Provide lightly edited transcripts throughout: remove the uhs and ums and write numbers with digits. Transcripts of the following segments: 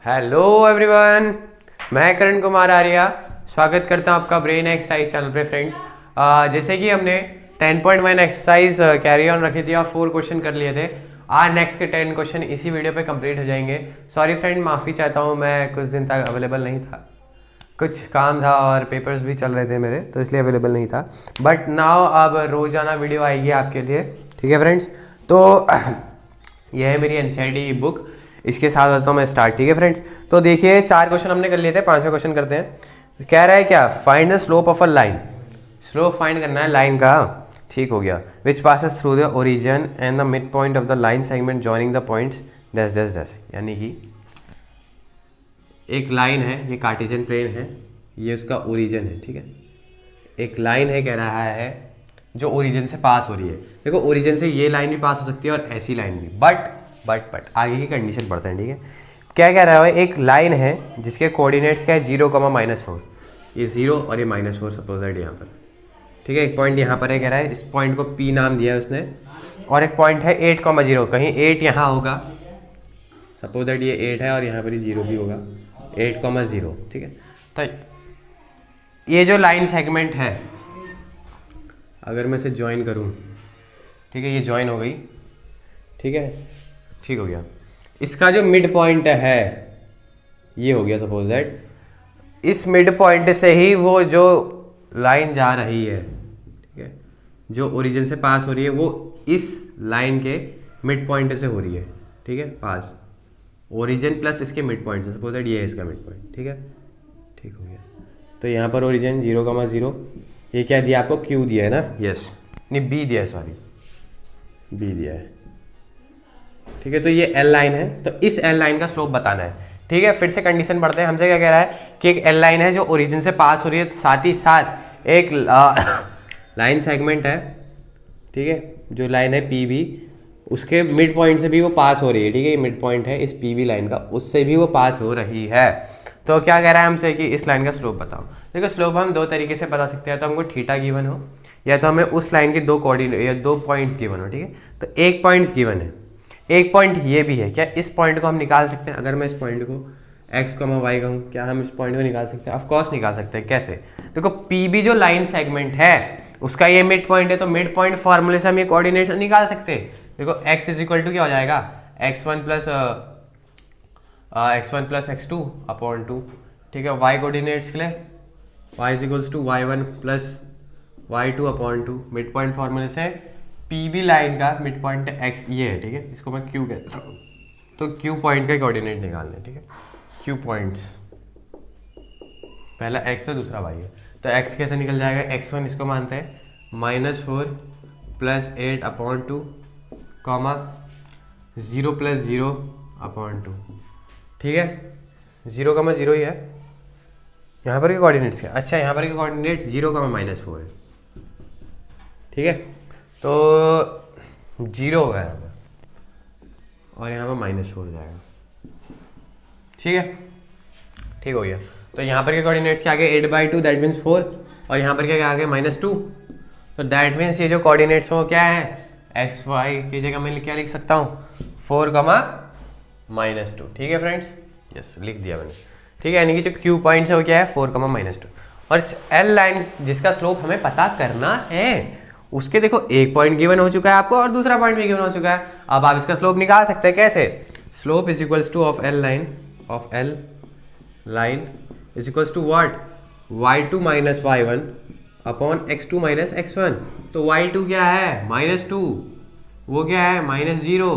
Hello everyone, मैं करण कुमार आर्या स्वागत करता हूं आपका ब्रेन एक्सरसाइज चैनल पे फ्रेंड्स। जैसे कि हमने 10.1 एक्सरसाइज कैरी ऑन रखी थी और 4 क्वेश्चन कर लिए थे। आज नेक्स्ट के 10 क्वेश्चन इसी वीडियो पे कंप्लीट हो जाएंगे। सॉरी फ्रेंड, माफ़ी चाहता हूं, मैं कुछ दिन तक अवेलेबल नहीं था, कुछ काम था और पेपर्स भी चल रहे थे मेरे, तो इसलिए अवेलेबल नहीं था। बट नाउ अब रोज़ाना वीडियो आएगी आपके लिए, ठीक है फ्रेंड्स। तो यह है मेरी एनसीईआरटी बुक, इसके साथ होता हूँ मैं स्टार्ट, ठीक है फ्रेंड्स। तो देखिए 4 क्वेश्चन हमने कर लिए थे, 5वां क्वेश्चन करते हैं। कह रहा है क्या, find the slope of a line. Slope find करना है लाइन का, ठीक हो गया। विच passes through the origin and the mid point of the line segment joining the points dash dash dash. यानी कि एक लाइन है, ये कार्टेशियन प्लेन है, ये उसका ओरिजिन है, ठीक है। एक लाइन है, कह रहा है जो ओरिजिन से पास हो रही है। देखो ओरिजिन से ये लाइन भी पास हो सकती है और ऐसी लाइन भी, बट आगे की कंडीशन पढ़ते हैं, ठीक है। क्या कह रहा है, एक लाइन है जिसके कोऑर्डिनेट्स क्या है 0, -4। ये 0 और ये -4 सपोज दैट यहाँ पर, ठीक है। एक पॉइंट यहाँ पर है, कह रहा है इस पॉइंट को P नाम दिया है उसने, और एक पॉइंट है 8, 0। कहीं 8 यहाँ होगा, सपोज दैट ये 8 है और यहाँ पर ही 0 भी होगा, 8, 0, ठीक है। तो ये जो लाइन सेगमेंट है, अगर मैं इसे ज्वाइन करूँ, ठीक है, ये ज्वाइन हो गई, ठीक है, ठीक हो गया। इसका जो मिड पॉइंट है ये हो गया, सपोज दैट इस मिड पॉइंट से ही वो जो लाइन जा रही है, ठीक है, जो ओरिजिन से पास हो रही है, वो इस लाइन के मिड पॉइंट से हो रही है, ठीक है, पास ओरिजिन प्लस इसके मिड पॉइंट से। सपोज दैट ये है इसका मिड पॉइंट, ठीक है, ठीक हो गया। तो यहाँ पर ओरिजिन 0, ये क्या दिया आपको, Q दिया है ना, यस, नहीं B दिया है, सॉरी B दिया है, ठीक है। तो ये L लाइन है, तो इस L लाइन का स्लोप बताना है, ठीक है। फिर से कंडीशन पढ़ते हैं। हमसे क्या कह रहा है कि एक L लाइन है जो ओरिजिन से पास हो रही है, साथ ही साथ एक लाइन सेगमेंट है, ठीक है, जो लाइन है PB, उसके मिड पॉइंट से भी वो पास हो रही है, ठीक है। मिड पॉइंट है इस PB लाइन का, उससे भी वो पास हो रही है। तो क्या कह रहा है हमसे कि इस लाइन का स्लोप बताओ। देखो स्लोप हम 2 तरीके से बता सकते हैं, तो हमको थीटा गिवन हो, या तो हमें उस लाइन के 2 कोऑर्डिनेट या 2 पॉइंट्स गिवन हो, ठीक है। तो एक पॉइंट्स गिवन है, एक पॉइंट ये भी है। क्या इस पॉइंट को हम निकाल सकते हैं? अगर मैं इस पॉइंट को x, y कहूँ, क्या हम इस पॉइंट को निकाल सकते हैं? ऑफकोर्स निकाल सकते हैं। कैसे? देखो PB जो लाइन सेगमेंट है उसका ये मिड पॉइंट है, तो मिड पॉइंट फॉर्मूले से हम ये कोऑर्डिनेशन निकाल सकते हैं। देखो x इज इक्वल टू क्या हो जाएगा, x1 प्लस x2 अपॉन 2, ठीक है। y कोऑर्डिनेट्स के लिए y is equals to y1 plus y2 upon 2। Mid point फॉर्मूले से PB लाइन का मिड पॉइंट x ये है, ठीक है, इसको मैं Q कहता हूँ। तो Q पॉइंट का कोऑर्डिनेट निकालने, ठीक है। Q पॉइंट्स, पहला x है, दूसरा y है, तो x कैसे निकल जाएगा, x1 इसको मानते हैं -4 plus 8 upon 2, comma 0 plus 0 upon 2, ठीक है। 0, 0 ही है। यहाँ पर के कोऑर्डिनेट्स क्या, अच्छा यहाँ पर के कोऑर्डिनेट 0, -4 है, ठीक है। तो 0 होगा यहाँ पर, और यहाँ पर -4 हो जाएगा, ठीक है, ठीक हो गया। तो यहाँ पर के कोऑर्डिनेट्स क्या आ गए, 8/2 दैट मीन्स 4, और यहाँ पर क्या आ गया -2। तो दैट मीन्स ये जो कोऑर्डिनेट्स हो क्या है, x y की जगह मैं क्या लिख सकता हूँ, 4, -2, ठीक है फ्रेंड्स, यस लिख दिया मैंने, ठीक है। यानी कि जो Q पॉइंट है वो क्या है, 4, -2। और L लाइन जिसका स्लोप हमें पता करना है, उसके देखो एक पॉइंट गिवन हो चुका है आपको और दूसरा पॉइंट भी गिवन हो चुका है। अब आप इसका स्लोप निकाल सकते हैं। कैसे? Slope is equals to of L line is equals to what, y2 - y1 upon x2 - x1। तो y2 क्या है, -2, वो क्या है -0,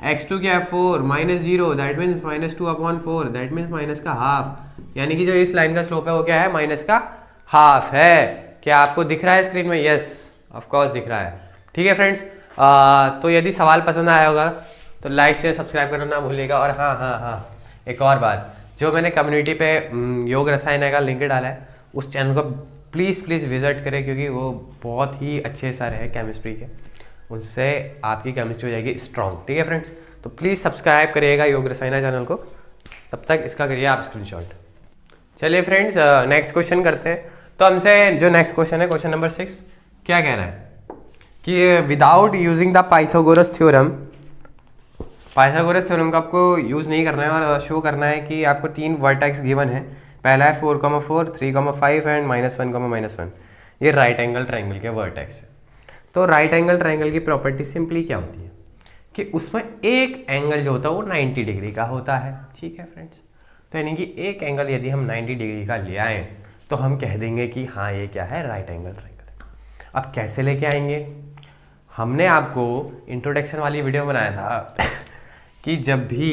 x2 क्या है 4 -0, that means -2 upon 4, that means minus का हाफ। यानी कि जो इस लाइन का स्लोप है वो क्या है, माइनस का हाफ है। क्या आपको दिख रहा है स्क्रीन में? यस ऑफ कोर्स दिख रहा है, ठीक है फ्रेंड्स। तो यदि सवाल पसंद आया होगा तो लाइक शेयर सब्सक्राइब करना ना भूलिएगा। और हाँ, एक और बात, जो मैंने कम्युनिटी पे योग रसायन का लिंक डाला है, उस चैनल को प्लीज़ विजिट करें, क्योंकि वो बहुत ही अच्छे सर है केमिस्ट्री के, उससे आपकी केमिस्ट्री हो जाएगी स्ट्रॉन्ग, ठीक है फ्रेंड्स। तो प्लीज़ सब्सक्राइब करिएगा योग रसायन चैनल को, तब तक इसका करिए आप स्क्रीनशॉट। चलिए फ्रेंड्स नेक्स्ट क्वेश्चन करते हैं। तो हमसे जो नेक्स्ट क्वेश्चन है, क्वेश्चन नंबर 6, क्या कह रहा है कि without using the Pythagoras theorem Pythagoras theorem का आपको यूज़ नहीं करना है और शो करना है कि आपको 3 वर्टेक्स गिवन है। पहला है 4,4, 3,5 एंड -1,-1। ये राइट एंगल ट्राइंगल के वर्टेक्स है। तो राइट एंगल ट्राइंगल की प्रॉपर्टी सिंपली क्या होती है कि उसमें एक एंगल जो होता है वो 90 डिग्री का होता है। ठीक है फ्रेंड्स, तो यानी कि एक एंगल यदि हम 90 डिग्री का ले आए तो हम कह देंगे कि हाँ ये क्या है, राइट एंगल ट्राइंगल। अब कैसे लेके आएंगे, हमने आपको इंट्रोडक्शन वाली वीडियो बनाया था कि जब भी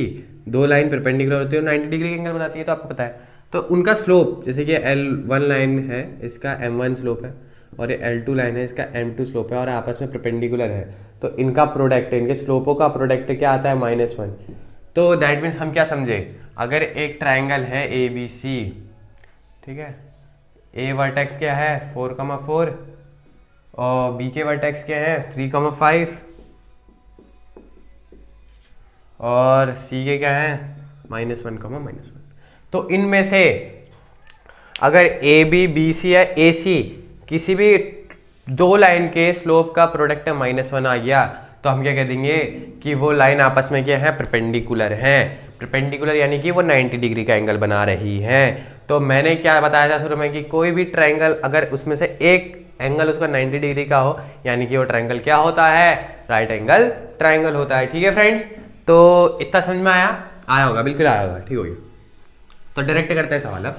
दो लाइन परपेंडिकुलर होती है 90 डिग्री का एंगल बनाती है, तो आपको पता है तो उनका स्लोप, जैसे कि L1 लाइन है इसका M1 स्लोप है और ये L2 लाइन है इसका M2 स्लोप है और आपस में परपेंडिकुलर है, तो इनका प्रोडक्ट, इनके स्लोपों का प्रोडक्ट क्या आता है, -1। तो दैट मीन्स हम क्या समझे, अगर एक ट्राइंगल है ABC, ठीक है, A वर्टेक्स क्या है 4,4 और B के वर्टेक्स क्या है 3,5 और C के क्या है -1,-1। तो इनमें से अगर AB, BC या AC किसी भी दो लाइन के स्लोप का प्रोडक्ट -1 आ गया तो हम क्या कह देंगे कि वो लाइन आपस में क्या है, परपेंडिकुलर हैं। परपेंडिकुलर यानी कि वो 90 डिग्री का एंगल बना रही हैं। तो मैंने क्या बताया था शुरू में कि कोई भी ट्राइंगल अगर उसमें से एक एंगल उसका 90 डिग्री का हो यानी कि वो ट्राइंगल क्या होता है, राइट एंगल ट्राइंगल होता है। ठीक है फ्रेंड्स, तो इतना समझ में आया होगा, बिल्कुल आया होगा, ठीक हो गया। तो डायरेक्ट करते हैं सवाल। अब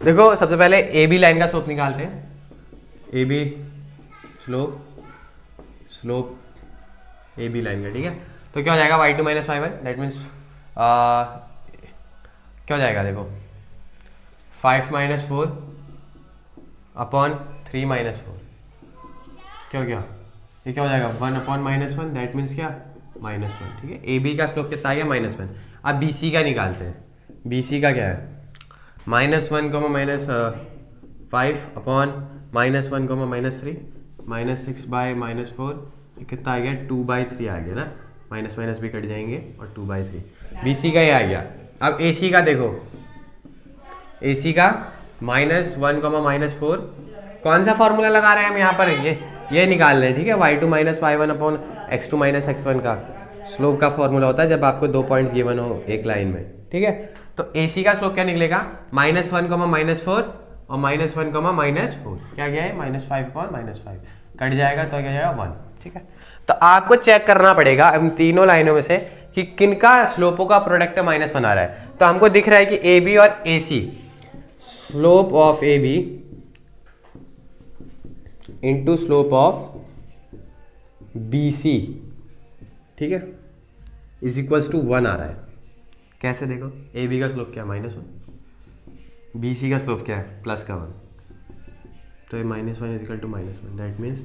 देखो सबसे पहले ए बी लाइन का स्लोप निकालते हैं। A B slope A B line का, ठीक है। तो क्या हो जाएगा y2 - y1, दैट मीन्स क्या हो जाएगा, देखो 5 - 4 अपॉन 3 - 4 क्या हो गया, ये क्या हो जाएगा 1 अपॉन -1, दैट मीन्स क्या -1। ठीक है, ए बी का स्लोप कितना आ गया -1। अब बी सी का निकालते हैं। बी सी का क्या है -1, -5 अपॉन -1, -3 -6 - 4 कितना आ गया 2/3 आ गया ना, माइनस माइनस भी कट जाएंगे और 2/3 बी सी का ये आ गया। अब ए सी का देखो, ए सी का -1, -4 कौन सा फॉर्मूला लगा रहे हैं हम यहाँ पर, ये निकाल रहे हैं। ठीक है, y2 - y1 upon x2 - x1 का स्लोप का फॉर्मूला होता है जब आपको 2 पॉइंट्स गिवन हो एक लाइन में। ठीक है, तो ए सी का स्लोप क्या निकलेगा -1, -4 और -1, -4 क्या गया है -5 अपॉन -5 कट जाएगा तो क्या जाएगा 1। ठीक है, तो आपको चेक करना पड़ेगा इन तीनों लाइनों में से कि किनका स्लोपों का प्रोडक्ट -1 आ रहा है। तो हमको दिख रहा है कि ए बी और A C, slope of A B into slope of B C, ठीक है, इज इक्वल्स टू 1 आ रहा है। कैसे देखो, ए बी का स्लोप क्या है -1, बी सी का स्लोप क्या है प्लस का 1, तो ये -1 is equal to -1, that means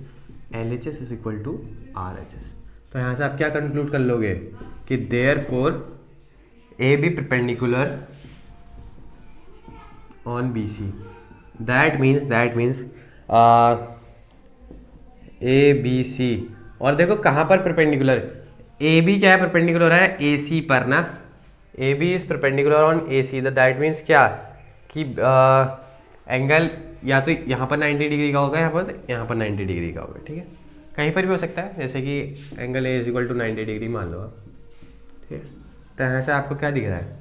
LHS is equal to RHS। तो यहाँ से आप क्या कंक्लूड कर लोगे कि therefore A B perpendicular on B C, that means A B C. और देखो कहाँ पर परपेंडिकुलर, ए बी क्या है परपेंडिकुलर है ए सी पर ना, A B is perpendicular on A C, that means क्या कि एंगल या तो यहाँ पर 90 डिग्री का होगा, यहाँ पर 90 डिग्री का होगा। ठीक है, कहीं पर भी हो सकता है, जैसे कि angle A is equal to 90 degree मान लो आप। ठीक है, तो यहाँ से आपको क्या दिख रहा है,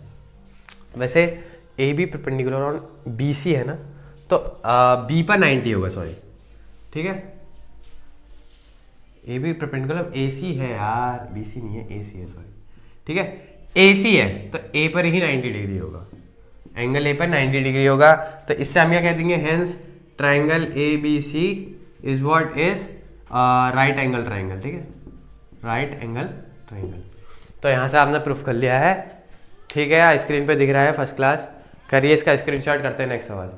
वैसे A B perpendicular on B C है ना, तो बी पर 90 होगा, सॉरी। ठीक है, ए बी परपेंडिकुलर ए सी है यार, बी सी नहीं है, ए सी है, सॉरी। ठीक है, ए सी है तो ए पर ही 90 डिग्री होगा, एंगल ए पर 90 डिग्री होगा। तो इससे हम क्या कह देंगे, hence triangle A B C is what is right angle triangle. ठीक है, राइट एंगल ट्राइंगल। तो यहाँ से आपने प्रूफ कर लिया है। ठीक है, स्क्रीन पे दिख रहा है फर्स्ट क्लास, करिए इसका स्क्रीनशॉट, करते हैं नेक्स्ट सवाल।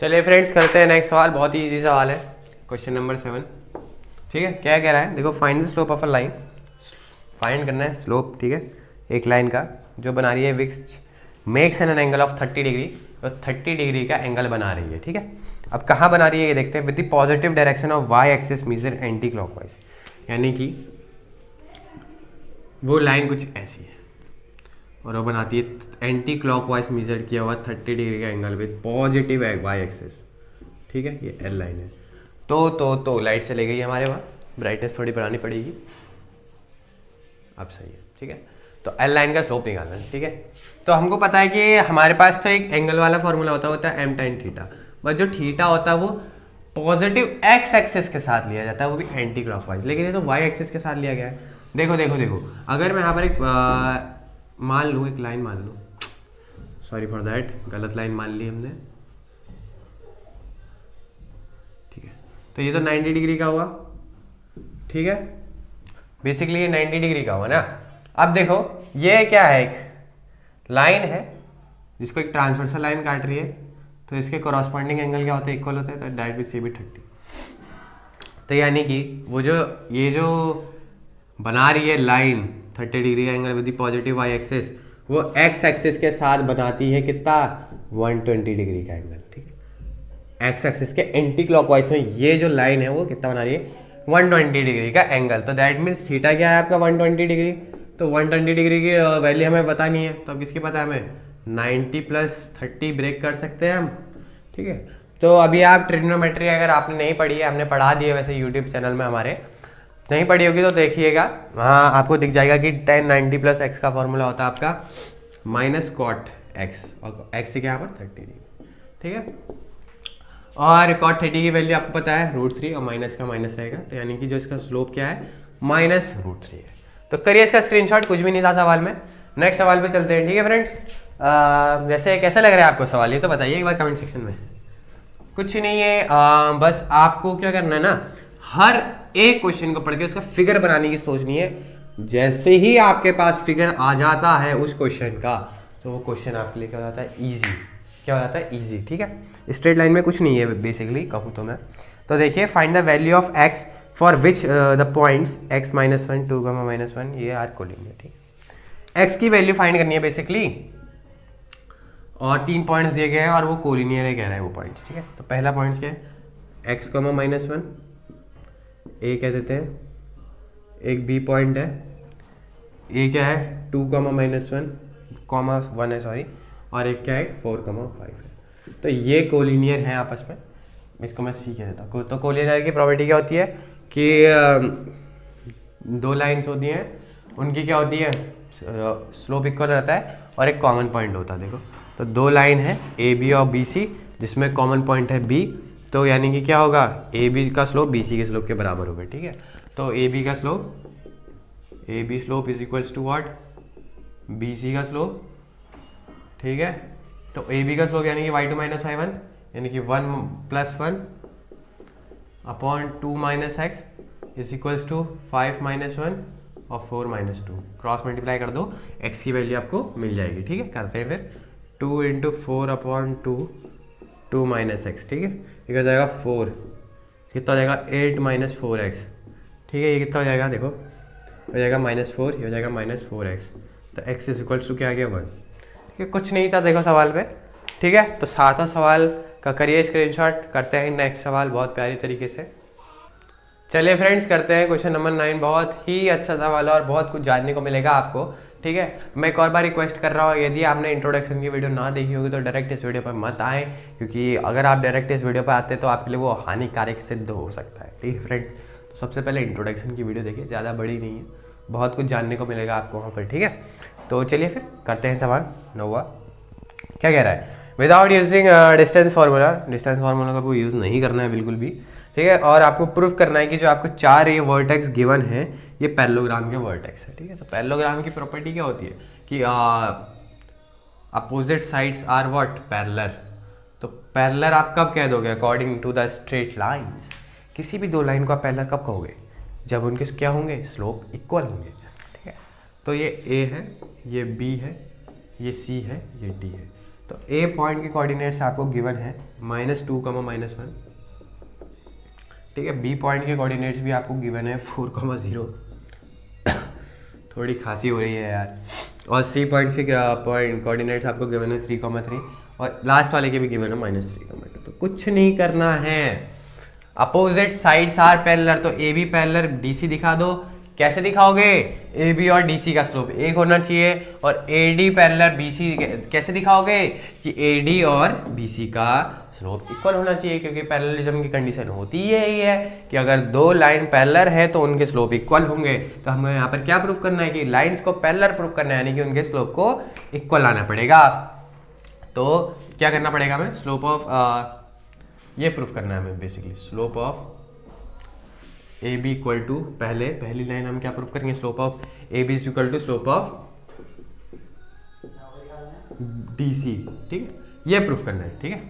चलिए फ्रेंड्स करते हैं नेक्स्ट सवाल, बहुत ही इजी सवाल है, क्वेश्चन नंबर 7। ठीक है, क्या कह रहा है, देखो find the slope of a line, find करना है स्लोप। ठीक है, एक लाइन का जो बना रही है which makes an angle of 30 degree, तो 30 डिग्री का एंगल बना रही है। ठीक है, अब कहाँ बना रही है ये देखते हैं, with the positive direction of Y axis measure anti clockwise, यानी कि वो लाइन कुछ ऐसी है और वो बनाती है एंटी क्लॉकवाइज मेजर किया हुआ 30 डिग्री का angle with positive Y axis. ठीक है, ये एल लाइन है। तो लाइट चले गई हमारे वहाँ, ब्राइटनेस थोड़ी बढ़ानी पड़ेगी, अब सही है। ठीक है, तो एल लाइन का स्लोप निकालना है, ठीक है। तो हमको पता है कि हमारे पास तो एक एंगल वाला फॉर्मूला होता है एम टाइन थीटा, बट जो थीटा होता है वो पॉजिटिव एक्स एक्सिस के साथ लिया जाता है, वो भी एंटी क्लॉकवाइज, लेकिन ये तो वाई एक्सिस के साथ लिया गया है। देखो देखो देखो, अगर मैं यहाँ पर एक मान लूँ, एक लाइन मान लूँ, सॉरी फॉर दैट, गलत लाइन मान ली हमने, ठीक है। तो ये तो 90 डिग्री का हुआ, ठीक है, बेसिकली ये 90 डिग्री का हुआ ना। अब देखो ये क्या है, एक लाइन है जिसको एक ट्रांसवर्सल लाइन काट रही है, तो इसके कॉरस्पॉन्डिंग एंगल क्या होते हैं, इक्वल होते हैं, तो दैट विथ सी भी 30। तो यानी कि वो जो ये जो बना रही है लाइन 30 डिग्री का angle with positive Y axis, वो एक्स एक्सिस के साथ बनाती है कितना, 120 डिग्री का एंगल, ठीक है। एक्स एक्सिस के एंटी क्लॉकवाइज में ये जो लाइन है वो कितना बना रही है, 120 डिग्री का एंगल। तो दैट मीन्स थीटा क्या है आपका, 120 डिग्री। तो 120 डिग्री की वैल्यू हमें पता नहीं है, तो अब किसकी पता है हमें, 90 + 30 ब्रेक कर सकते हैं हम, ठीक है। तो अभी आप ट्रिग्नोमेट्री अगर आपने नहीं पढ़ी है, हमने पढ़ा दी है वैसे यूट्यूब चैनल में हमारे, नहीं पढ़ी होगी तो देखिएगा, वहाँ आपको दिख जाएगा कि tan 90 + x का फॉर्मूला होता है आपका -cot x, और x से क्या यहाँ पर 30 डिग्री, ठीक है। और cot 30 की वैल्यू आपको पता है √3, और माइनस का माइनस रहेगा, तो यानी कि जो इसका स्लोप क्या है, -√3 है। तो करिए इसका स्क्रीनशॉट, कुछ भी नहीं था सवाल में। नेक्स्ट सवाल पे चलते हैं, ठीक है फ्रेंड्स। वैसे कैसा लग रहा है आपको सवाल, ये तो बताइए एक बार कमेंट सेक्शन में। कुछ नहीं है, बस आपको क्या करना है ना, हर एक क्वेश्चन को पढ़ के उसका फिगर बनाने की सोचनी है। जैसे ही आपके पास फिगर आ जाता है उस क्वेश्चन का, तो वो क्वेश्चन आपके लिए क्या हो जाता है, ईजी। क्या हो जाता है, ईजी, ठीक है। स्ट्रेट लाइन में कुछ नहीं है बेसिकली कहूँ तो मैं। तो देखिए, find the value of x for which the points x -1 2, -1 ये आर कोलिनियर, ठीक है। x की वैल्यू फाइंड करनी है बेसिकली, और 3 पॉइंट्स दिए गए हैं और वो कोलिनियर है कह रहा है वो पॉइंट्स, ठीक है। तो पहला पॉइंट क्या है, x, -1 ए कह देते हैं, एक बी पॉइंट है, ए क्या है 2, -1, 1 है सॉरी, और एक क्या है 4, 5 है। तो ये कोलिनियर है आपस में, इसको मैं सी कह देता हूँ। तो कोलिनियर की प्रॉपर्टी क्या होती है कि दो लाइंस होती हैं, उनकी क्या होती है, स्लोप इक्वल रहता है और एक कॉमन पॉइंट होता है। देखो, तो दो लाइन है ए बी और बी सी, जिसमें कॉमन पॉइंट है बी, तो यानी कि क्या होगा, ए बी का स्लोप बी सी के स्लोप के बराबर होगा, ठीक है। तो ए बी का slope, A B slope is equals to what, B C का स्लोप, ठीक है। तो ए बी का स्लोप यानी कि y2 - y1 यानी कि 1 + 1 upon 2 - x is equals to 5 - 1 और 4 - 2, क्रॉस मल्टीप्लाई कर दो, x की वैल्यू आपको मिल जाएगी, ठीक है। करते हैं फिर 2 × 4/2 2 - x, ठीक है। ये हो जाएगा 4, कितना हो जाएगा 8 - 4x, ठीक है। ये कितना हो जाएगा, देखो हो जाएगा -4, ये हो जाएगा -4x, तो x इज इक्वल्स टू क्या आ गया 1, ठीक है। कुछ नहीं था देखो सवाल में, ठीक है। तो सातों सवाल का करिए स्क्रीनशॉट, करते हैं नेक्स्ट सवाल बहुत प्यारी तरीके से। चलिए फ्रेंड्स, करते हैं क्वेश्चन नंबर 9। बहुत ही अच्छा सवाल है और बहुत कुछ जानने को मिलेगा आपको, ठीक है। मैं एक और बार रिक्वेस्ट कर रहा हूँ, यदि आपने इंट्रोडक्शन की वीडियो ना देखी होगी तो डायरेक्ट इस वीडियो पर मत आए, क्योंकि अगर आप डायरेक्ट इस वीडियो पर आते तो आपके लिए वो हानिकारक सिद्ध हो सकता है, ठीक है फ्रेंड्स। तो सबसे पहले इंट्रोडक्शन की वीडियो देखिए, ज़्यादा बड़ी नहीं है, बहुत कुछ जानने को मिलेगा आपको वहाँ पर, ठीक है। तो चलिए फिर करते हैं सवाल 9वां। क्या कह रहा है, without using distance formula, distance formula का कोई यूज़ नहीं करना है बिल्कुल भी, ठीक है। और आपको प्रूफ करना है कि जो आपको 4 ये वर्टेक्स गिवन है ये पैरेललोग्राम के वर्टेक्स है, ठीक है। तो पैरेललोग्राम की प्रॉपर्टी क्या होती है कि opposite sides are what, parallel. तो पैरेलल आप कब कह दोगे, according to the straight lines. किसी भी दो लाइन को आप पैरेलल कब कहोगे, जब उनके क्या होंगे, स्लोप इक्वल होंगे, ठीक है। तो ये ए है, ये बी है, ये सी है, ये डी है। तो ए पॉइंट के कोऑर्डिनेट्स आपको गिवन है -2, -1, ठीक है। बी पॉइंट के कोऑर्डिनेट्स भी आपको गिवन है 4, 0 थोड़ी खांसी हो रही है यार। और सी पॉइंट के पॉइंट कोऑर्डिनेट्स आपको गिवन है 3, 3 और लास्ट वाले के भी गिवन है -3, तो कुछ नहीं करना है। अपोजिट साइड्स आर पैरेलल, तो A B parallel D C दिखा दो। कैसे दिखाओगे, ए बी और डी सी का स्लोप एक होना चाहिए, और A D parallel B C कैसे दिखाओगे कि ए डी और बी सी का स्लोप इक्वल होना चाहिए, क्योंकि पैरेललिज्म की कंडीशन होती ही यही है कि अगर दो लाइन पैरेलल है तो उनके स्लोप इक्वल होंगे। तो हमें यहाँ पर क्या प्रूफ करना है कि लाइंस को पैरेलल प्रूफ करना है, यानी कि उनके स्लोप को इक्वल लाना पड़ेगा। तो क्या करना पड़ेगा हमें, स्लोप ऑफ ये प्रूफ करना है हमें basically, slope of A B equal to, पहली लाइन हम क्या प्रूफ करेंगे, slope of A B is equal to slope of D C, ठीक है, ये प्रूफ करना है। ठीक है,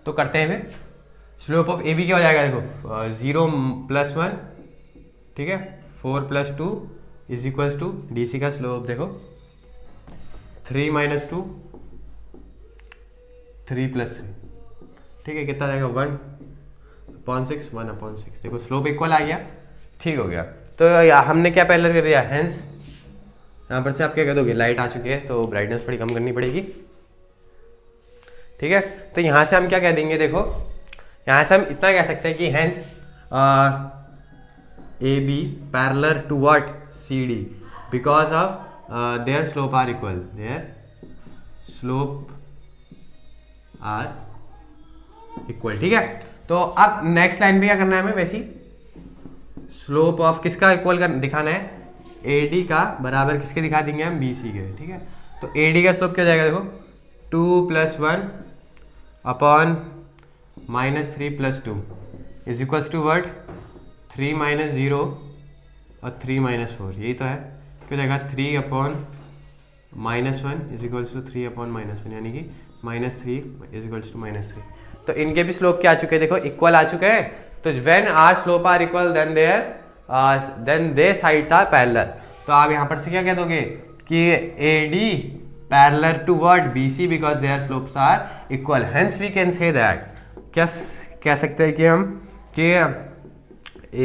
तो करते हैं फिर। स्लोप ऑफ ए बी क्या हो जाएगा, देखो 0 + 1, ठीक है, 4 + 2 is equal to D C का स्लोप देखो 3 - 2 3 + 3, ठीक है, कितना जाएगा 1/6 1/6। देखो स्लोप इक्वल आ गया, ठीक हो गया। तो हमने क्या पैरेलल कर दिया, हेंस यहाँ पर से आप क्या कह दोगे, लाइट आ चुकी है तो ब्राइटनेस थोड़ी कम करनी पड़ेगी। ठीक है, तो यहाँ से हम क्या कह देंगे, देखो यहाँ से हम इतना कह सकते हैं कि hence A B parallel to what, C D, because of their slope are equal, their slope are equal. ठीक है, तो अब नेक्स्ट लाइन पे क्या करना है हमें, वैसी स्लोप ऑफ किसका इक्वल कर दिखाना है, AD का बराबर किसके दिखा देंगे हम, BC के। ठीक है, तो AD का स्लोप क्या जाएगा, देखो 2 + 1 upon -3 + 2 is equals to word 3 - 0 और 3 - 4, यही तो है। क्या जाएगा 3 upon -1 is equals to 3 upon -1, यानी कि -3 इज इक्वल्स टू -3। तो इनके भी स्लोप क्या आ चुके हैं, देखो इक्वल आ चुके हैं। तो when are slope are equal then they sides are parallel. तो आप यहाँ पर से क्या कह दोगे कि AD parallel to what, BC, because their slopes are equal, hence we can say that, क्या कह सकते हैं कि हम कि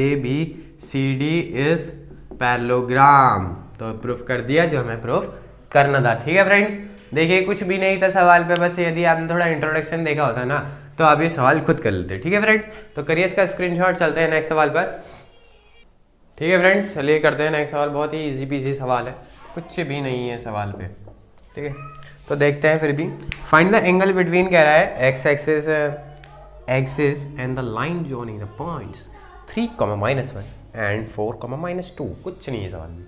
ABCD इज पैरेललोग्राम। तो प्रूफ कर दिया जो हमें प्रूफ करना था। ठीक है फ्रेंड्स, देखिए कुछ भी नहीं था सवाल पे, बस यदि आपने थोड़ा इंट्रोडक्शन देखा होता ना तो आप ये सवाल खुद कर लेते। ठीक है फ्रेंड, तो करिए इसका स्क्रीनशॉट, चलते हैं नेक्स्ट सवाल पर। ठीक है फ्रेंड्स, चलिए करते हैं नेक्स्ट सवाल। बहुत ही इजी पीजी सवाल है, कुछ भी नहीं है सवाल पे। ठीक है, तो देखते हैं फिर भी। फाइंड द एंगल बिटवीन कह रहा है x axis and the line joining the points 3, -1 and 4, -2। कुछ नहीं है सवाल में।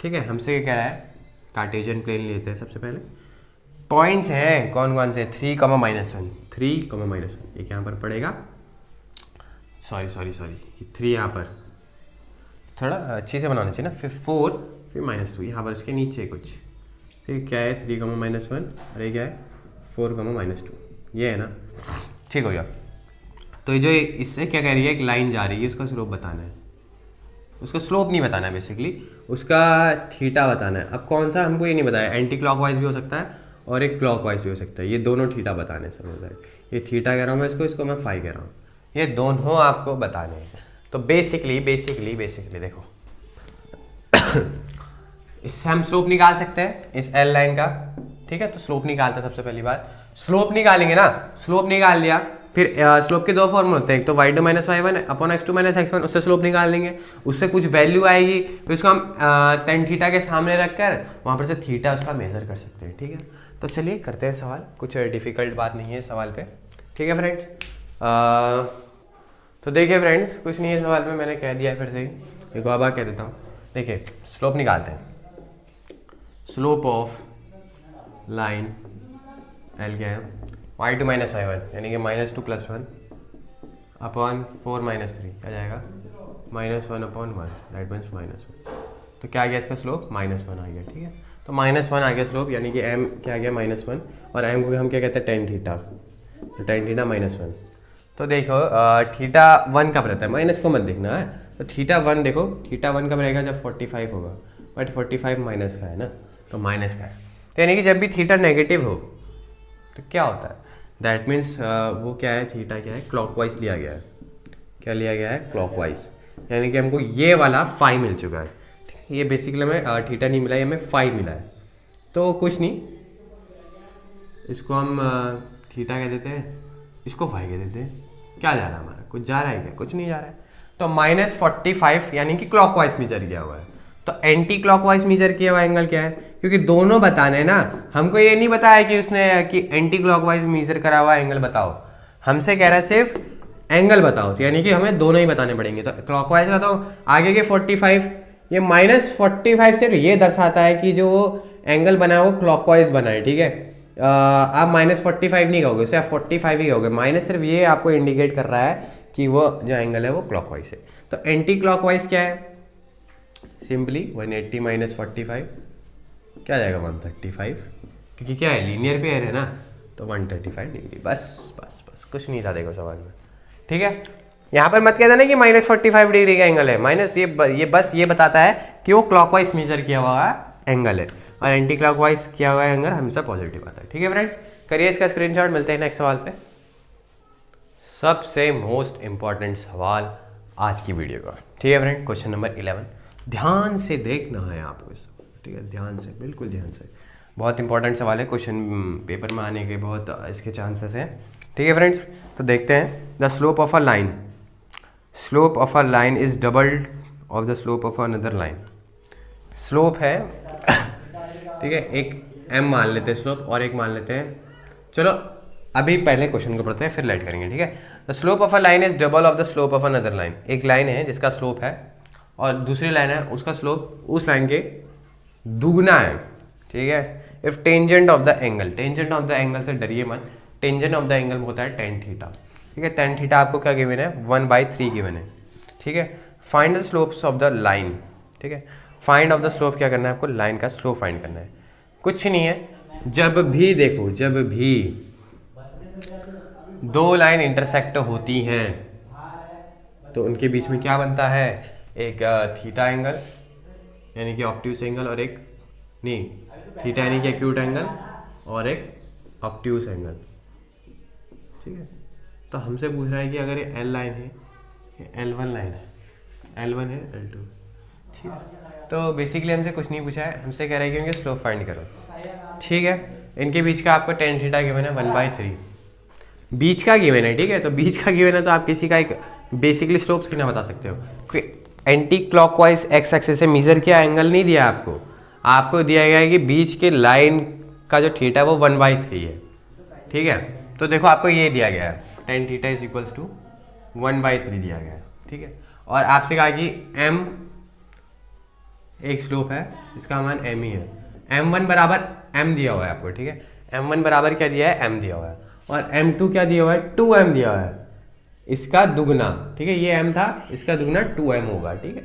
ठीक है, हमसे क्या कह रहा है, कार्टेशियन प्लेन लेते हैं सबसे पहले। पॉइंट्स हैं कौन कौन से, 3, -1, 3, -1, एक यहाँ पर पड़ेगा, सॉरी 3 यहाँ पर, थोड़ा अच्छे से बनाना चाहिए ना, फिर 4, फिर -2 यहाँ पर इसके नीचे कुछ। ठीक, क्या है 3, -1 और ये क्या है 4, -2, ये है ना। ठीक हो गया। तो ये जो इससे क्या कह रही है, एक लाइन जा रही है, उसका स्लोप बताना है, उसका स्लोप नहीं बताना है बेसिकली, उसका थीटा बताना है। अब कौन सा हमको ये नहीं बताया, एंटी क्लॉकवाइज भी हो सकता है और एक क्लॉकवाइज भी हो सकता है, ये दोनों थीटा बताने समझ, ये थीटा कह रहा हूँ मैं इसको मैं फाई कह रहा हूँ, ये दोनों आपको बताने हैं। तो बेसिकली देखो इससे हम स्लोप निकाल सकते हैं इस एल लाइन का। ठीक है, तो स्लोप निकालते हैं, सबसे पहली बात स्लोप निकालेंगे ना, स्लोप निकाल लिया, फिर स्लोप के दो फॉर्मूले होते हैं, एक तो y2 - y1 upon x2 - x1, उससे स्लोप निकाल लेंगे, उससे कुछ वैल्यू आएगी, फिर उसको हम tan थीटा के सामने रखकर वहाँ पर से थीटा उसका मेजर कर सकते हैं। ठीक है, तो चलिए करते हैं सवाल, कुछ डिफिकल्ट बात नहीं है सवाल पे। ठीक है फ्रेंड्स, तो देखिए फ्रेंड्स कुछ नहीं है सवाल में, मैंने कह दिया है फिर से ही, एक बार कह देता हूँ। देखिए स्लोप निकालते हैं, स्लोप ऑफ लाइन एल क्या है, y2 - y1 यानी कि -2 + 1 अपॉन 4 - 3 क्या जाएगा, -1/1, दैट मीन्स -1। तो क्या आ गया इसका स्लोप, -1 आ गया। ठीक है, तो -1 आ गया स्लोप, यानी कि m क्या आ गया -1, और m को हम क्या कहते हैं tan थीटा, तो tan थीटा -1। तो देखो थीटा 1 कब रहता है, माइनस को मत देखना है, तो थीटा 1 देखो, थीटा 1 कब रहेगा, जब 45 होगा, बट 45 माइनस का है ना, तो माइनस का है, तो यानी कि जब भी थीटा नेगेटिव हो तो क्या होता है, दैट मीन्स वो क्या है, थीटा क्या है, क्लॉकवाइज लिया गया है। क्या लिया गया है, क्लॉकवाइज, यानी कि हमको ये वाला फाई मिल चुका है। ये बेसिकली हमें थीटा नहीं मिला है, हमें फाई मिला है। तो कुछ नहीं, इसको हम थीटा कह देते हैं, इसको फाई कह देते हैं। क्या जा रहा है हमारा, कुछ जा रहा है क्या, कुछ नहीं जा रहा है। तो -45 यानी कि क्लॉकवाइज मेजर किया हुआ है, तो एंटी क्लॉकवाइज मेजर किया हुआ एंगल क्या है, क्योंकि दोनों बताने ना, हमको ये नहीं बताया कि उसने कि एंटी क्लॉकवाइज मेजर करा हुआ एंगल बताओ, हमसे कह रहा है सिर्फ एंगल बताओ, तो यानी कि हमें दोनों ही बताने पड़ेंगे। तो क्लॉकवाइज बताओ, आगे के 45, ये -45 सिर्फ ये दर्शाता है कि जो एंगल बना है वो क्लॉकवाइज बना है, ठीक है। आप -45 नहीं कहोगे, उसे आप 45 ही कहोगे। माइनस सिर्फ ये आपको इंडिकेट कर रहा है कि वो जो एंगल है वो क्लॉकवाइज है। तो एंटी क्लॉकवाइज क्या है, सिंपली 180 - 45 क्या जाएगा 135, क्योंकि क्या है लीनियर पेयर है ना, तो 135 डिग्री। बस बस बस कुछ नहीं था देखो सवाल में, ठीक है। यहाँ पर मत कहना ना कि -45 डिग्री का एंगल है, माइनस ये बस ये बताता है कि वो क्लॉकवाइज मेजर किया हुआ एंगल है, और एंटी क्लॉकवाइज किया हुआ एंगल हमेशा पॉजिटिव आता है, ठीक है फ्रेंड्स। करिए इसका स्क्रीनशॉट, मिलते हैं नेक्स्ट सवाल पे। सबसे मोस्ट इंपॉर्टेंट सवाल आज की वीडियो का, ठीक है फ्रेंड, क्वेश्चन नंबर 11। ध्यान से देखना है आपको इस, ठीक है, ध्यान से, बिल्कुल ध्यान से। बहुत इंपॉर्टेंट सवाल है, क्वेश्चन पेपर में आने के बहुत इसके चांसेस हैं, ठीक है फ्रेंड्स। तो देखते हैं, the slope of a line, slope of a line is doubled of the slope of another line. Slope है ठीक है, एक m मान लेते हैं स्लोप और एक मान लेते हैं, चलो अभी पहले क्वेश्चन को पढ़ते हैं फिर लाइट करेंगे, ठीक है। The slope of a line is double of the slope of another line. एक लाइन है जिसका स्लोप है और दूसरी लाइन है उसका स्लोप उस लाइन के दुगना है, ठीक है। If tangent of the angle, tangent of the angle से डरिए मत, टेंजेंट ऑफ द एंगल होता है tan थीटा, ठीक है। tan थीटा आपको क्या गिवन है, 1/3 गिवन है, ठीक है। Find the slopes of the line, ठीक है। फाइंड ऑफ द स्लोप क्या करना है आपको, लाइन का स्लोप फाइंड करना है। कुछ नहीं है, जब भी देखो, जब भी दो लाइन इंटरसेक्ट होती हैं तो उनके बीच में क्या बनता है, एक थीटा एंगल यानी कि ऑब्ट्यूस एंगल, और एक नहीं थीटा यानी कि एक्यूट एंगल, और एक ऑब्ट्यूस एंगल, ठीक है। तो हमसे पूछ रहा है कि अगर ये L लाइन है, ये L1 लाइन है, L1 है L2, ठीक है। तो बेसिकली हमसे कुछ नहीं पूछा है, हमसे कह रहा है कि उनके स्लोप फाइंड करो, ठीक है। इनके बीच का आपको tan थीटा गिवन है 1/3, बीच का गिवन है, ठीक है। तो बीच का गिवन है तो आप किसी का एक बेसिकली स्लोप्स कितना बता सकते हो। एंटी क्लॉकवाइज एक्स एक्सिस से मेजर किया एंगल नहीं दिया आपको, आपको दिया गया है कि बीच के लाइन का जो थीटा है वो 1/3 है, ठीक है। तो देखो आपको ये दिया गया है tan theta is equals to 1/3 दिया गया है, ठीक है। और आपसे कहा कि m एक स्लोप है, इसका मान m ही है, m1 बराबर m दिया हुआ है आपको, ठीक है। m1 बराबर क्या दिया है, m दिया हुआ है, और m2 क्या दिया हुआ है, 2m दिया हुआ है, इसका दुगना, ठीक है। ये m था, इसका दुगना 2m होगा, ठीक है।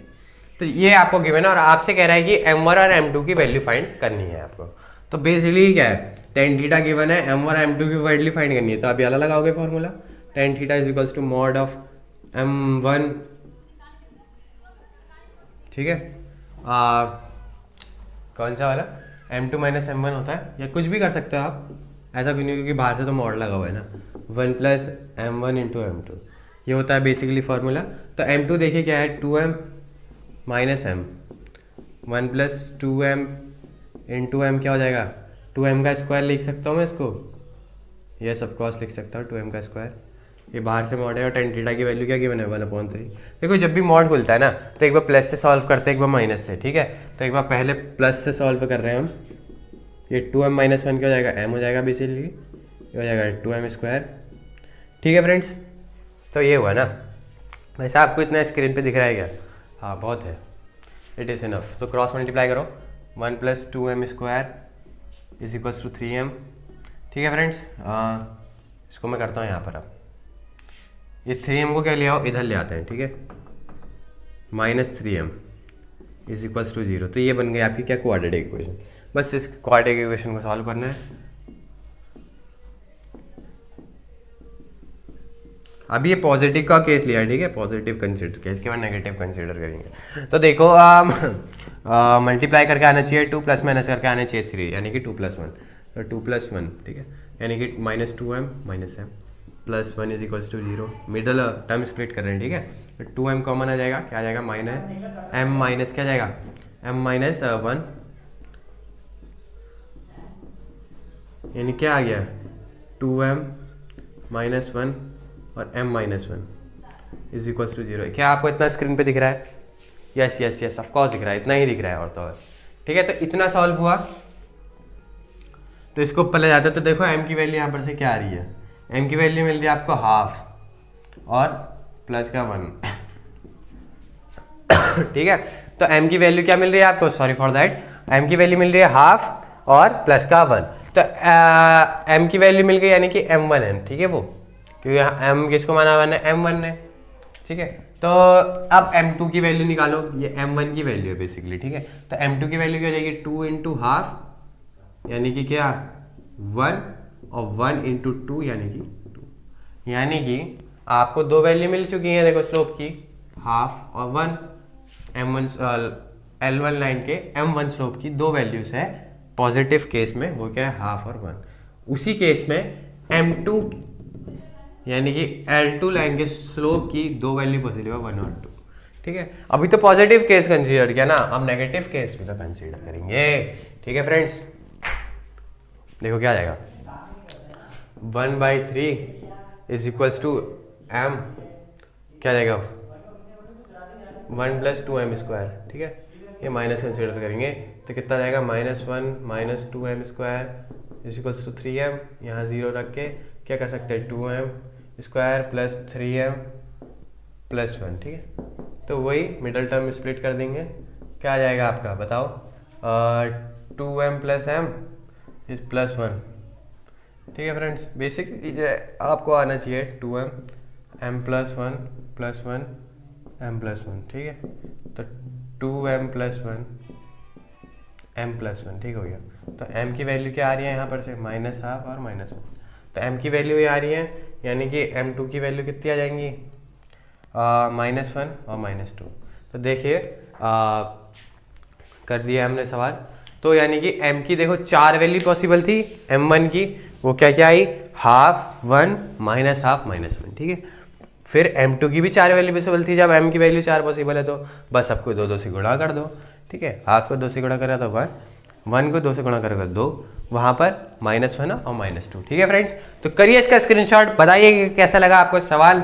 तो ये आपको गिवन है और आपसे कह रहा है कि m1 और m2 की वैल्यू फाइंड करनी है आपको। तो बेसिकली क्या है, tan थीटा गिवन है, m1 और m2 की वैल्यू फाइंड करनी है, तो आप ये अलग लगाओगे formula, tan theta is equals to mod of m1, ठीक है। कौन सा वाला, m2 - m1 होता है, या कुछ भी कर सकते हो आप, ऐसा क्यों नहीं, क्योंकि बाहर से तो मॉड लगा हुआ है ना, 1 + m1 × m2, ये होता है बेसिकली फार्मूला। तो m2 देखिए क्या है, 2m - m, 1 + 2m × m क्या हो जाएगा, 2m का स्क्वायर लिख सकता हूँ मैं इसको, यस ऑफ कोर्स लिख सकता हूँ 2m का स्क्वायर। ये बाहर से मॉड है और tan थीटा की वैल्यू क्या गिवन है 1/3। देखो जब भी मॉड खुलता है ना तो एक बार प्लस से सॉल्व करते हैं, एक बार माइनस से, ठीक है। तो एक बार पहले प्लस से सॉल्व कर रहे हैं हम, ये 2m - 1 क्या हो जाएगा, m हो जाएगा बेसिकली, ये हो जाएगा 2m², ठीक है फ्रेंड्स। तो ये हुआ ना, वैसे आपको इतना स्क्रीन पे दिख रहा है क्या, हाँ बहुत है, इट इज़ इनफ। तो क्रॉस मल्टीप्लाई करो, 1 + 2m² is equals to 3m, ठीक है फ्रेंड्स। इसको मैं करता हूँ यहाँ पर, अब ये 3m को क्या ले आओ, इधर ले आते हैं, ठीक है, -3m इज इक्वल्स टू 0। तो ये बन गई आपकी क्या, क्वाड्रेटिक इक्वेशन। बस इस क्वाड्रेटिक इक्वेशन को सॉल्व करना है। अभी ये पॉजिटिव का केस लिया है, ठीक है, पॉजिटिव कंसीडर किया, इसके बाद नेगेटिव कंसीडर करेंगे। तो देखो मल्टीप्लाई करके आना चाहिए 2, प्लस माइनस करके आना चाहिए 3, यानी कि 2 + 1, तो 2 + 1, ठीक है, यानी कि -2m - m + 1 is equals to 0। Middle term split कर रहे हैं, ठीक है। तो 2m कॉमन आ जाएगा, क्या आ जाएगा, -m माइनस क्या जाएगा, m - 1, यानी क्या आ गया, 2m - 1 और m - 1 इज इक्वल्स टू 0। क्या आपको इतना स्क्रीन पे दिख रहा है, यस यस यस ऑफकोर्स दिख रहा है, इतना ही दिख रहा है और तो और, ठीक है। तो इतना सॉल्व हुआ, तो इसको ऊपर ले जाते हैं, तो देखो m की वैल्यू यहाँ पर से क्या आ रही है, m की वैल्यू मिल रही है आपको हाफ और प्लस का 1 ठीक है। तो m की वैल्यू क्या मिल रही है आपको, सॉरी फॉर दैट, m की वैल्यू मिल रही है हाफ और प्लस का 1। तो m की वैल्यू मिल गई यानी कि m1 है, ठीक है वो, क्योंकि यहाँ m किसको माना हुआ है, m1 ने, ठीक है। तो अब m2 की वैल्यू निकालो, ये m1 की वैल्यू है बेसिकली, ठीक है। तो m2 की वैल्यू क्या हो जाएगी, 2 इंटू हाफ यानी कि क्या 1 और 1 इंटू 2 यानी कि 2, यानी कि आपको दो वैल्यू मिल चुकी है, देखो स्लोप की हाफ और 1, m1 L1 लाइन के m1 स्लोप की दो वैल्यूज है पॉजिटिव केस में, वो क्या है हाफ और 1। उसी केस में m2 यानी कि L2 लाइन के स्लोप की दो वैल्यू पॉजिटिव है 1 और 2, ठीक है। अभी तो पॉजिटिव केस कंसीडर किया ना, अब नेगेटिव केस भी तो कंसीडर करेंगे, ठीक है फ्रेंड्स। देखो क्या आ जाएगा, 1/3 इज इक्वल्स टू m, क्या आ जाएगा 1 + 2m², ठीक है। ये माइनस कंसीडर करेंगे तो कितना आ जाएगा, -1 - 2m² is equals to 3m। यहाँ 0 रख के क्या कर सकते हैं, 2m² प्लस 3m प्लस 1, ठीक है। तो वही मिडल टर्म स्प्लिट कर देंगे, क्या आ जाएगा आपका बताओ, 2m + m इज +1, ठीक है फ्रेंड्स। बेसिक आपको आना चाहिए 2m m + 1 + 1 m + 1, ठीक है। तो 2m + 1 m + 1, ठीक हो गया। तो m की वैल्यू क्या आ रही है यहाँ पर से, -½ और -1। तो m की वैल्यू ये आ रही है, यानी कि m2 की वैल्यू कितनी आ जाएंगी, -1 और -2। तो देखिए कर दिया हमने सवाल। तो यानी कि m की देखो 4 वैल्यू पॉसिबल थी, m1 की वो क्या क्या आई, हाफ, 1, -½ -1, ठीक है। फिर m2 की भी 4 वैल्यू पॉसिबल थी, जब m की वैल्यू 4 पॉसिबल है तो बस सबको 2 से गुणा कर दो, ठीक है। हाफ को 2 से गुणा करा तो 1 को 2 से गुणा करेगा 2, वहाँ पर -1 और -2, ठीक है फ्रेंड्स। तो करिए इसका स्क्रीनशॉट, बताइए कि कैसा लगा आपको सवाल।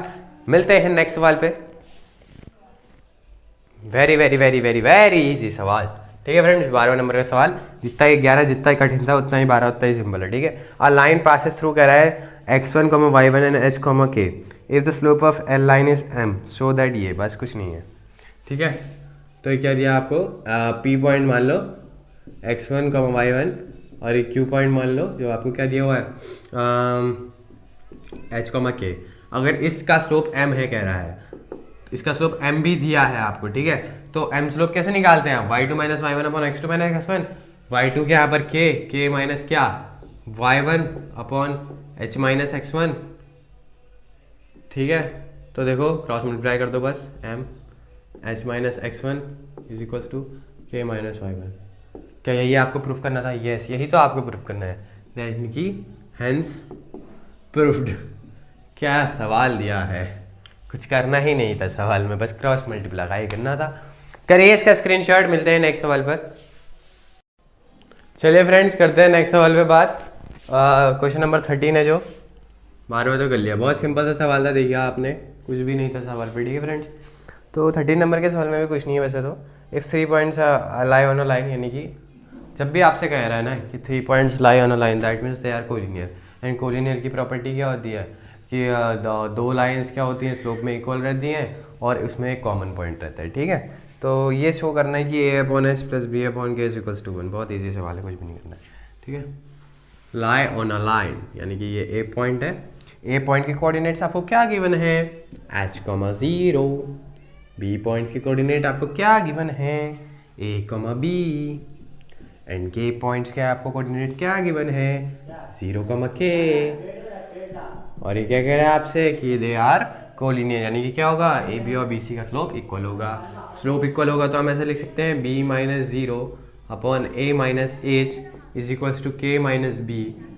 मिलते हैं नेक्स्ट सवाल पे। Very very very very very easy सवाल, ठीक है फ्रेंड्स। 12वें नंबर का सवाल, जितना 11 जितना ही कठिन था उतना ही 12 उतना ही सिंपल है, ठीक है। और लाइन पासेस थ्रू कह रहा है x1, y1 and h, k if the slope of l line is m so that, ये बस कुछ नहीं है, ठीक है। तो ये क्या दिया आपको, p पॉइंट मान लो x1, y1 और एक q पॉइंट मान लो जो आपको क्या दिया हुआ है h, k। अगर इसका स्लोप m है कह रहा है, इसका स्लोप m भी दिया है आपको, ठीक है। तो m स्लोप कैसे निकालते हैं, y2 - y1 upon x2 - x1, y2 के यहाँ पर k माइनस क्या y1 अपॉन h - x1, ठीक है। तो देखो क्रॉस मल्टीप्लाई कर दो बस, m h - x1 is equals to k - y1। क्या यही आपको प्रूफ करना था, यस यही तो आपको प्रूफ करना है, यानी कि हेंस प्रूफ्ड। क्या सवाल दिया है, कुछ करना ही नहीं था सवाल में, बस क्रॉस मल्टीप्लाई करना था। करिए इसका स्क्रीनशॉट, मिलते हैं नेक्स्ट सवाल पर। चलिए फ्रेंड्स करते हैं नेक्स्ट सवाल पे बात। क्वेश्चन नंबर 13 है, जो 12वें तो कर लिया, बहुत सिंपल सा सवाल था, देखिए आपने कुछ भी नहीं था सवाल पे, ठीक है फ्रेंड्स। तो 13 नंबर के सवाल में भी कुछ नहीं है वैसे तो। If 3 points lie on a line, यानी कि जब भी आपसे कह रहा है ना कि 3 points lie on a line, that means they are collinear. And collinear की प्रॉपर्टी क्या होती है कि दो लाइंस क्या होती हैं, स्लोप में इक्वल रहती हैं और उसमें एक कॉमन पॉइंट रहता है, ठीक है। तो ये शो करना है कि a/h plus b/k is equals to 1। बहुत ईजी सवाल है, कुछ भी नहीं करना है, ठीक है। लाई ऑन अ लाइन, यानी कि ये ए पॉइंट है, ए पॉइंट के कोऑर्डिनेट्स आपको क्या गिवन है, h, 0। बी पॉइंट के कोऑर्डिनेट आपको क्या गिवन है, a, b। एंड के पॉइंट्स के आपको कोऑर्डिनेट क्या गिवन है, 0, k। और ये क्या कह रहा है आपसे कि दे आर कोलिनियर, यानी कि क्या होगा, ए बी और बी सी का स्लोप इक्वल होगा। स्लोप इक्वल होगा तो हम ऐसे लिख सकते हैं b - 0 upon a - h is equals to k - b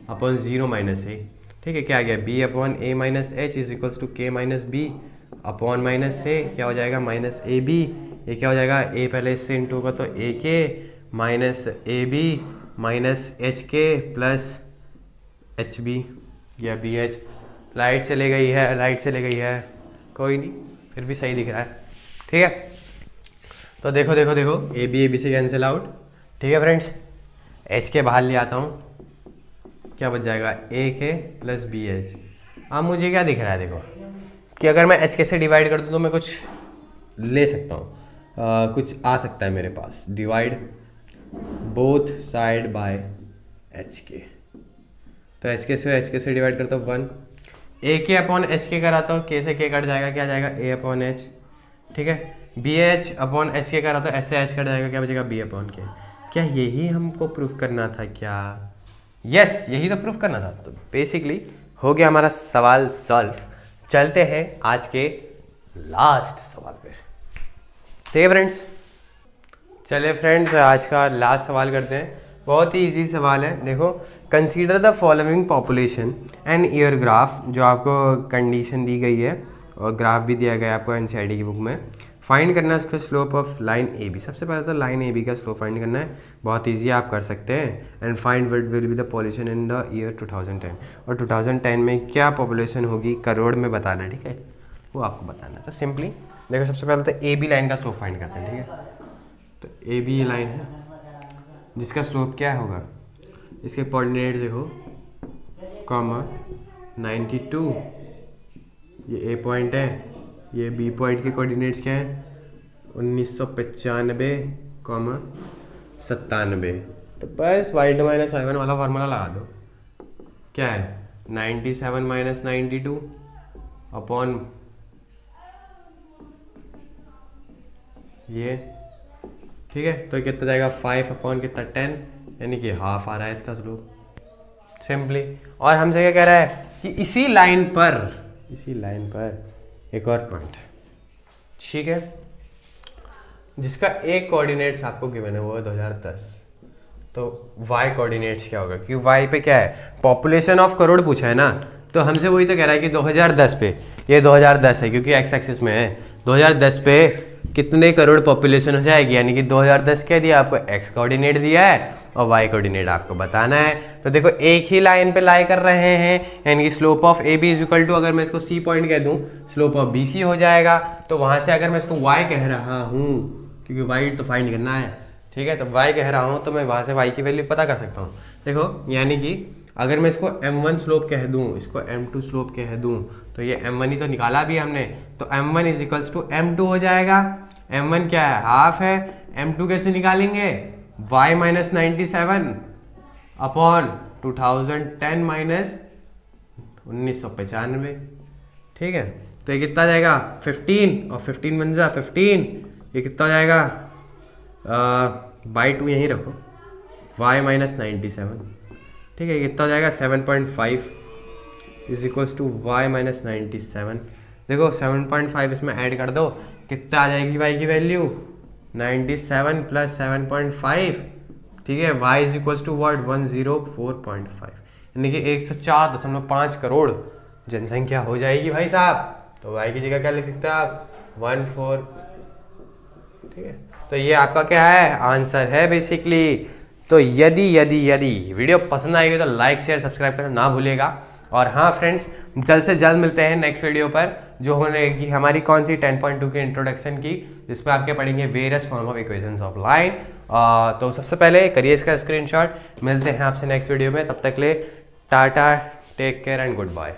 upon 0 - a, ठीक है। क्या आ गया, b upon a - h is equals to k - b upon -a, क्या हो जाएगा -ab। ये क्या हो जाएगा, a पहले इससे इंटू होगा तो ak minus ab minus hk plus hb या bh। लाइट चले गई है, लाइट चले गई है, कोई नहीं, फिर भी सही दिख रहा है, ठीक है। तो देखो देखो देखो, ab से कैंसिल आउट, ठीक है फ्रेंड्स। h के बाहर ले आता हूँ, क्या बच जाएगा, ak प्लस bh अब मुझे क्या दिख रहा है, देखो कि अगर मैं HK से डिवाइड कर दूँ तो मैं कुछ ले सकता हूँ, कुछ आ सकता है मेरे पास। Divide both side by HK, तो HK से डिवाइड करता हूँ 1, AK अपॉन HK कराता हूँ, K से K कट जाएगा, क्या जाएगा A अपॉन H, ठीक है। BH अपॉन HK कराता हूँ, S से H कट जाएगा, क्या बचेगा B अपॉन K। क्या यही हमको प्रूफ करना था क्या? यस, यही तो प्रूफ करना था। तो बेसिकली हो गया हमारा सवाल सॉल्व। चलते हैं आज के लास्ट सवाल पे, ठीक है फ्रेंड्स। चलिए फ्रेंड्स, आज का लास्ट सवाल करते हैं। बहुत ही इजी सवाल है। देखो, consider the following population and year graph, जो आपको कंडीशन दी गई है और ग्राफ भी दिया गया है आपको NCERT की बुक में। फाइंड करना है उसका स्लोप ऑफ लाइन AB। सबसे पहले तो लाइन AB का स्लोप फाइंड करना है, बहुत इजी आप कर सकते हैं। And find what will be the population in the year 2010, और 2010 में क्या पॉपुलेशन होगी करोड़ में बताना है, ठीक है, वो आपको बताना है। तो सिंपली देखो, सबसे पहले तो AB लाइन का स्लोप फाइंड करते हैं, ठीक है। तो AB लाइन है जिसका स्लोप क्या होगा, इसके कोऑर्डिनेट देखो, कॉमा 92, ये A पॉइंट है, ये B पॉइंट के कोऑर्डिनेट्स क्या है 1995, 97। तो बस y2 माइनस y1 वाला फार्मूला लगा दो, क्या है 97 माइनस 92 अपॉन ये, ठीक है। तो कितना जाएगा 5 अपॉन कितना 10, यानी कि हाफ आ रहा है इसका स्लोप सिंपली। और हमसे क्या कह रहा है कि इसी लाइन पर एक और पॉइंट, ठीक है, जिसका एक कोऑर्डिनेट्स आपको गिवन है वो है 2010। तो y कोऑर्डिनेट्स क्या होगा, क्योंकि y पे क्या है, पॉपुलेशन ऑफ करोड़ पूछा है ना, तो हमसे वही तो कह रहा है कि 2010 पे, ये 2010 है क्योंकि x एक्सिस में है, 2010 पे कितने करोड़ पॉपुलेशन हो जाएगी, यानी कि 2010 क्या दिया आपको, x कोऑर्डिनेट दिया है और y कोऑर्डिनेट आपको बताना है। तो देखो एक ही लाइन पे लाई कर रहे हैं, यानी कि slope of AB is equal to, अगर मैं इसको C पॉइंट कह दूं, स्लोप ऑफ BC हो जाएगा। तो वहां से अगर मैं इसको y कह रहा हूं, क्योंकि y तो फाइंड करना है, ठीक है, तो y कह रहा हूं, तो मैं वहां से y की वैल्यू पता कर सकता हूं। देखो, यानी कि अगर मैं इसको M1 स्लोप कह दूं, इसको M2 स्लोप कह दूं, तो ये M1 ही तो निकाला भी हमने, तो M1 is equals to M2 हो जाएगा। M1 क्या है, हाफ है। M2 कैसे निकालेंगे, y माइनस 97 अपॉन 2010 माइनस 1995, ठीक है। तो ये कितना जाएगा 15, और 15 बन जा 15, ये कितना जाएगा बाई 2 यहीं रखो, y माइनस 97, ठीक है, कितना हो जाएगा 7.5 is equals to y minus 97। देखो 7.5 इसमें ऐड कर दो, कितना आ जाएगी y की वैल्यू 97 प्लस 7.5, ठीक है। y is equals to what 104.5, यानी कि 104.5 करोड़ जनसंख्या हो जाएगी भाई साहब। तो y की जगह क्या लिख सकते हैं आप 14, ठीक है। तो ये आपका क्या है, आंसर है बेसिकली। तो यदि वीडियो पसंद आएगी तो लाइक शेयर सब्सक्राइब करना ना भूलिएगा। और हाँ फ्रेंड्स, जल्द से जल्द मिलते हैं नेक्स्ट वीडियो पर, जो होने की हमारी कौन सी 10.2 की इंट्रोडक्शन की, जिसमें आपके पढ़ेंगे various form of equations of line. तो सबसे पहले करिए इसका स्क्रीनशॉट। मिलते हैं आपसे नेक्स्ट वीडियो में, तब तक ले टाटा, take care and good bye.